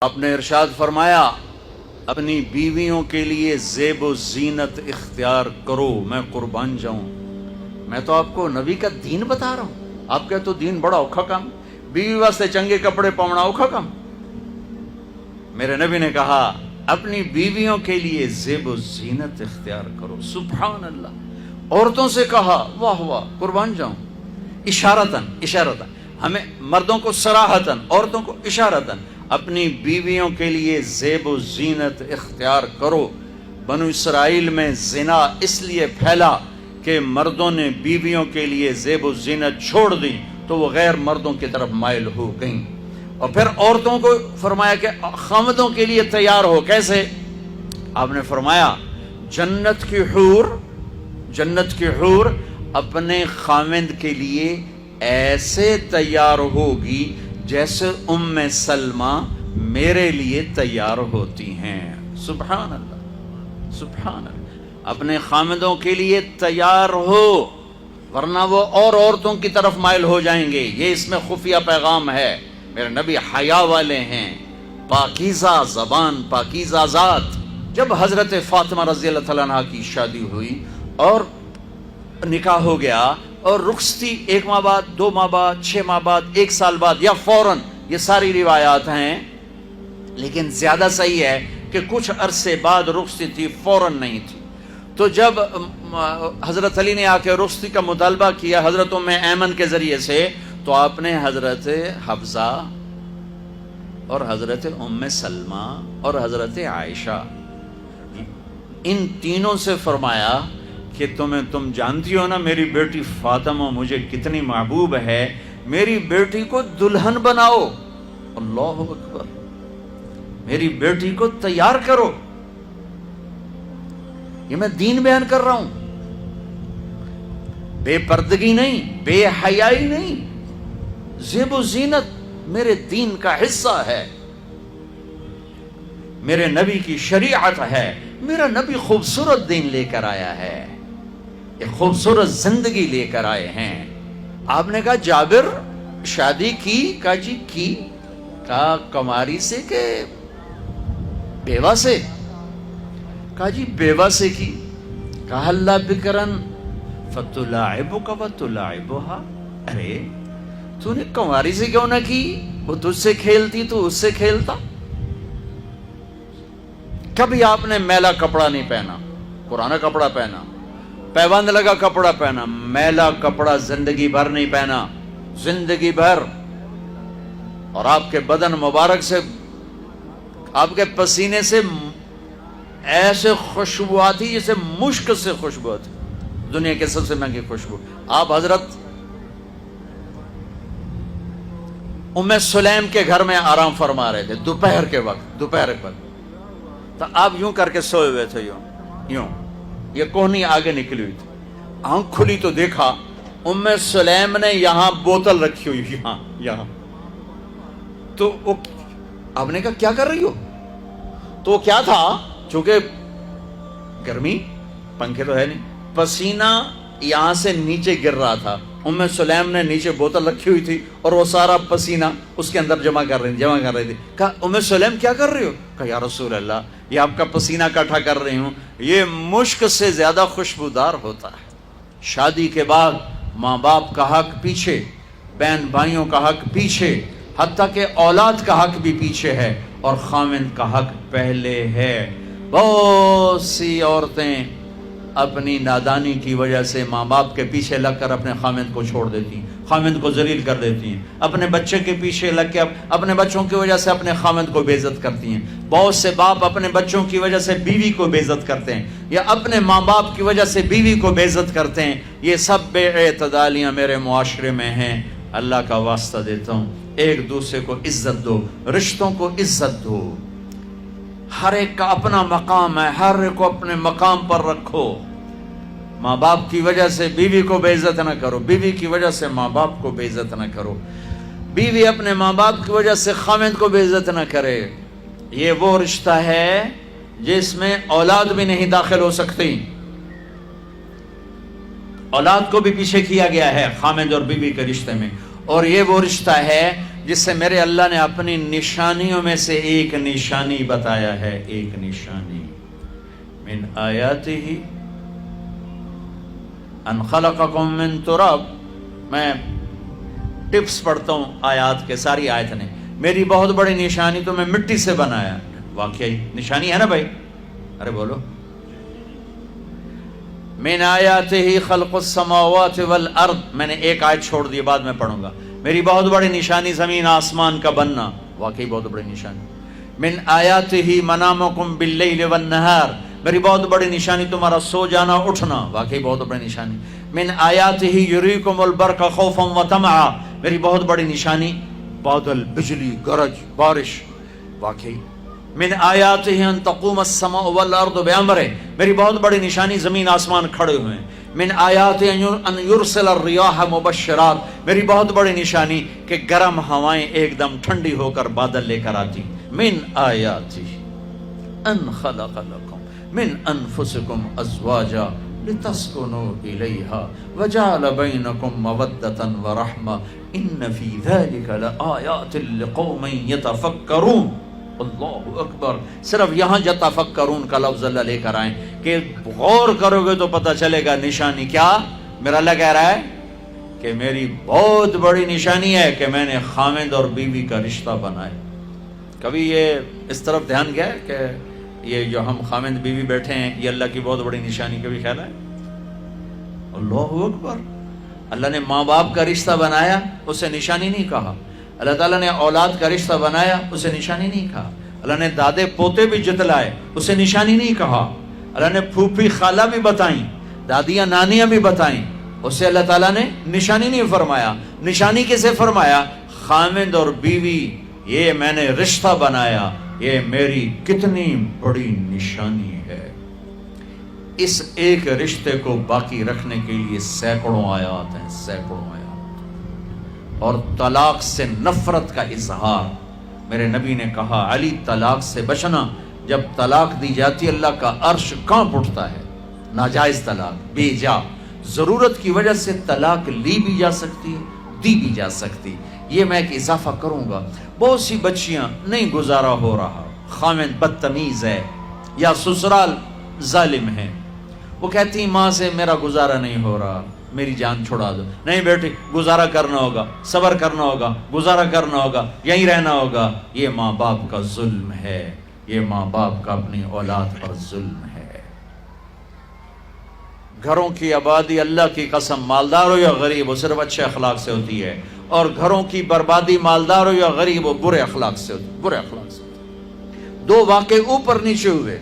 آپ نے ارشاد فرمایا اپنی بیویوں کے لیے زیب و زینت اختیار کرو، میں قربان جاؤں۔ میں تو آپ کو نبی کا دین بتا رہا ہوں، آپ کا تو دین بڑا اوکھا کام، بیوی واسطے چنگے کپڑے پاؤنا اوکھا کام۔ میرے نبی نے کہا اپنی بیویوں کے لیے زیب و زینت اختیار کرو۔ سبحان اللہ۔ عورتوں سے کہا واہ واہ، قربان جاؤں، اشارتاً ہمیں مردوں کو صراحتاً، عورتوں کو اشارتاً اپنی بیویوں کے لیے زیب و زینت اختیار کرو۔ بنو اسرائیل میں زنا اس لیے پھیلا کہ مردوں نے بیویوں کے لیے زیب و زینت چھوڑ دی تو وہ غیر مردوں کی طرف مائل ہو گئیں، اور پھر عورتوں کو فرمایا کہ خامدوں کے لیے تیار ہو۔ کیسے؟ آپ نے فرمایا جنت کی حور اپنے خامد کے لیے ایسے تیار ہوگی جیسے ام سلمہ میرے لیے تیار ہوتی ہیں۔ سبحان اللہ، سبحان اللہ۔ اپنے خامدوں کے لیے تیار ہو، ورنہ وہ اور عورتوں کی طرف مائل ہو جائیں گے۔ یہ اس میں خفیہ پیغام ہے۔ میرے نبی حیا والے ہیں، پاکیزہ زبان، پاکیزہ ذات۔ جب حضرت فاطمہ رضی اللہ تعالیٰ عنہ کی شادی ہوئی اور نکاح ہو گیا اور رخصتی 1 ماہ بعد، 2 ماہ بعد، 6 ماہ بعد، 1 سال بعد یا فوراً، یہ ساری روایات ہیں، لیکن زیادہ صحیح ہے کہ کچھ عرصے بعد رخصتی تھی، فوراً نہیں تھی۔ تو جب حضرت علی نے آ کے رخصتی کا مطالبہ کیا حضرت ام ایمن کے ذریعے سے، تو آپ نے حضرت حفصہ اور حضرت ام سلمہ اور حضرت عائشہ ان تینوں سے فرمایا کہ تم جانتی ہو نا میری بیٹی فاطمہ مجھے کتنی محبوب ہے، میری بیٹی کو دلہن بناؤ۔ اللہ اکبر، میری بیٹی کو تیار کرو۔ یہ میں دین بیان کر رہا ہوں، بے پردگی نہیں، بے حیائی نہیں، زیب و زینت میرے دین کا حصہ ہے، میرے نبی کی شریعت ہے۔ میرا نبی خوبصورت دین لے کر آیا ہے، ایک خوبصورت زندگی لے کر آئے ہیں۔ آپ نے کہا جابر شادی کی؟ کہا جی کی۔ کہا کماری سے کہ بیوہ سے؟ کہا جی بیوہ سے کی۔ کہا اللہ بکرن فتلاعبک وتلاعبها، ارے تو نے کماری سے کیوں نہ کی؟ وہ تجھ سے کھیلتی تو اس سے کھیلتا۔ کبھی آپ نے میلا کپڑا نہیں پہنا، پرانا کپڑا پہنا، پیوند لگا کپڑا پہنا، میلا کپڑا زندگی بھر نہیں پہنا، زندگی بھر۔ اور آپ کے بدن مبارک سے، آپ کے پسینے سے ایسے خوشبو آتی جیسے مشک سے خوشبو آتی، دنیا کے سب سے مہنگی خوشبو۔ آپ حضرت ام سلیم کے گھر میں آرام فرما رہے تھے دوپہر کے وقت، تو آپ یوں کر کے سوئے ہوئے تھے، یوں یہ کوہنی آگے نکلی ہوئی تھی۔ آنکھ کھلی تو دیکھا ام سلیم نے یہاں بوتل رکھی ہوئی، یہاں۔ تو آپ نے کہا کیا کر رہی ہو؟ تو کیا تھا، چونکہ گرمی، پنکھے تو ہے نہیں، پسینہ یہاں سے نیچے گر رہا تھا۔ ام سلیم نے نیچے بوتل رکھی ہوئی تھی اور وہ سارا پسینہ اس کے اندر جمع کر رہی تھی۔ کہا ام سلیم کیا کر رہی ہو؟ کہا یا رسول اللہ یہ آپ کا پسینہ اکٹھا کر رہی ہوں، یہ مشک سے زیادہ خوشبودار ہوتا ہے۔ شادی کے بعد ماں باپ کا حق پیچھے، بہن بھائیوں کا حق پیچھے، حتیٰ کہ اولاد کا حق بھی پیچھے ہے، اور خامند کا حق پہلے ہے۔ بہت سی عورتیں اپنی نادانی کی وجہ سے ماں باپ کے پیچھے لگ کر اپنے خامند کو چھوڑ دیتی ہیں، خامند کو ذلیل کر دیتی ہیں، اپنے بچے کے پیچھے لگ کے اپنے بچوں کی وجہ سے اپنے خامند کو بے عزت کرتی ہیں۔ بہت سے باپ اپنے بچوں کی وجہ سے بیوی کو بے عزت کرتے ہیں، یا اپنے ماں باپ کی وجہ سے بیوی کو بے عزت کرتے ہیں۔ یہ سب بے اعتدالیاں میرے معاشرے میں ہیں۔ اللہ کا واسطہ دیتا ہوں، ایک دوسرے کو عزت دو، رشتوں کو عزت دو۔ ہر ایک کا اپنا مقام ہے، ہر ایک کو اپنے مقام پر رکھو۔ ماں باپ کی وجہ سے بیوی کو بے عزت نہ کرو، بیوی کی وجہ سے ماں باپ کو بے عزت نہ کرو، بیوی اپنے ماں باپ کی وجہ سے خامند کو بے عزت نہ کرے۔ یہ وہ رشتہ ہے جس میں اولاد بھی نہیں داخل ہو سکتی، اولاد کو بھی پیچھے کیا گیا ہے خامند اور بیوی کے رشتے میں۔ اور یہ وہ رشتہ ہے جس سے میرے اللہ نے اپنی نشانیوں میں سے ایک نشانی بتایا ہے، ایک نشانی، من آیاتہ ان خلقکم من تراب۔ میں ٹپس پڑھتا ہوں آیات کے، ساری آیت نے، میری بہت بڑی نشانی تو میں مٹی سے بنایا، واقعی نشانی ہے نا بھائی، ارے بولو، من آیاتہ خلق السماوات والارض، میں نے ایک آیت چھوڑ دی، بعد میں پڑھوں گا، میری بہت بڑی نشانی زمین آسمان کا بننا، واقعی بہت بڑی نشانی، من آیاتہ منامکم باللیل والنہار، میری بہت بڑی نشانی تمہارا سو جانا اٹھنا، واقعی بہت بڑی نشانی، من آیاتہ یریکم البرق خوفا وطمعا، میری بہت بڑی نشانی بادل، بجلی، گرج، بارش، واقعی، من آیاتہ ان تقوم السماء والارض بامرہ، میری بہت بڑی نشانی زمین آسمان کھڑے ہوئے ہیں، من آیاتہ ان یرسل الریاح مبشرات، میری بہت بڑی نشانی کہ گرم ہوائیں ایک دم ٹھنڈی ہو کر بادل لے کر آتی، من آیاتہ ان خلق لکم من انفسکم ازواجا لتسکنوا الیہا وجعل بینکم مودۃ ورحمہ ان فی ذلک لآیات لقوم یتفکرون۔ اللہ اکبر، صرف یہاں یتفکرون کا لفظ اللہ لے کر آئیں کہ غور کرو گے تو پتہ چلے گا نشانی کیا، میرا اللہ کہہ رہا ہے کہ میری بہت بڑی نشانی ہے کہ میں نے خامند اور بیوی کا رشتہ بنایا۔ کبھی یہ اس طرف دھیان گیا ہے کہ یہ جو ہم خامند بیوی بیٹھے ہیں یہ اللہ کی بہت بڑی نشانی، کبھی خیال ہے؟ اللہ اکبر، اللہ نے ماں باپ کا رشتہ بنایا، اسے نشانی نہیں کہا، اللہ تعالیٰ نے اولاد کا رشتہ بنایا، اسے نشانی نہیں کہا، اللہ نے دادے پوتے بھی جتلائے، اسے نشانی نہیں کہا، اللہ نے پھوپھی خالہ بھی بتائیں، دادیاں نانیاں بھی بتائیں، اسے اللہ تعالیٰ نے نشانی نہیں فرمایا۔ نشانی کسے فرمایا؟ خامند اور بیوی، یہ میں نے رشتہ بنایا، یہ میری کتنی بڑی نشانی ہے۔ اس ایک رشتے کو باقی رکھنے کے لیے سینکڑوں آیات ہیں، سینکڑوں آیات، اور طلاق سے نفرت کا اظہار۔ میرے نبی نے کہا علی طلاق سے بچنا، جب طلاق دی جاتی اللہ کا عرش کانپ اٹھتا ہے۔ ناجائز طلاق، بے جا، ضرورت کی وجہ سے طلاق لی بھی جا سکتی ہے، دی بھی جا سکتی۔ یہ میں ایک اضافہ کروں گا، بہت سی بچیاں نہیں گزارا ہو رہا، خامند بدتمیز ہے یا سسرال ظالم ہے، وہ کہتی ہیں ماں سے میرا گزارا نہیں ہو رہا، میری جان چھڑا دو۔ نہیں بیٹی، گزارا کرنا ہوگا، صبر کرنا ہوگا، گزارا کرنا ہوگا، یہیں رہنا ہوگا۔ یہ ماں باپ کا ظلم ہے، یہ ماں باپ کا اپنی اولاد پر ظلم ہے۔ گھروں کی آبادی اللہ کی قسم، مالدار ہو یا غریب ہو، صرف اچھے اخلاق سے ہوتی ہے، اور گھروں کی بربادی مالدار ہو یا غریب ہو برے اخلاق سے ہوتی ہے، برے اخلاق سے ہوتی ہے۔ دو واقعے اوپر نیچے ہوئے۔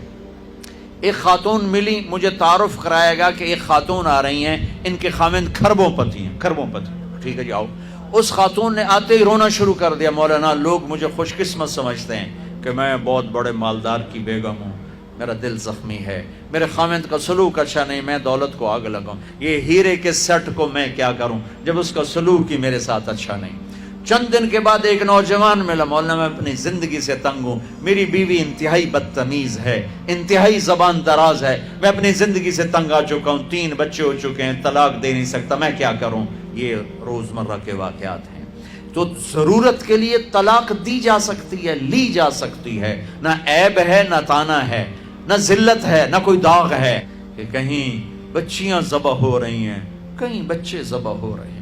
ایک خاتون ملی، مجھے تعارف کرایا گا کہ ایک خاتون آ رہی ہیں، ان کے خامند کھربوں پتی ہیں، کھربوں پتی، ٹھیک ہے جی آؤ۔ اس خاتون نے آتے ہی رونا شروع کر دیا، مولانا لوگ مجھے خوش قسمت سمجھتے ہیں کہ میں بہت بڑے مالدار کی بیگم ہوں، میرا دل زخمی ہے، میرے خامند کا سلوک اچھا نہیں، میں دولت کو آگ لگاؤں، یہ ہیرے کے سیٹ کو میں کیا کروں جب اس کا سلوک ہی میرے ساتھ اچھا نہیں۔ چند دن کے بعد ایک نوجوان ملا، مولانا میں اپنی زندگی سے تنگ ہوں، میری بیوی انتہائی بدتمیز ہے، انتہائی زبان دراز ہے، میں اپنی زندگی سے تنگ آ چکا ہوں، 3 بچے ہو چکے ہیں، طلاق دے نہیں سکتا، میں کیا کروں؟ یہ روزمرہ کے واقعات ہیں۔ تو ضرورت کے لیے طلاق دی جا سکتی ہے، لی جا سکتی ہے، نہ عیب ہے، نہ تانا ہے، نہ ذلت ہے، نہ کوئی داغ ہے کہ کہیں بچیاں ذبح ہو رہی ہیں، کہیں بچے ذبح ہو رہے ہیں۔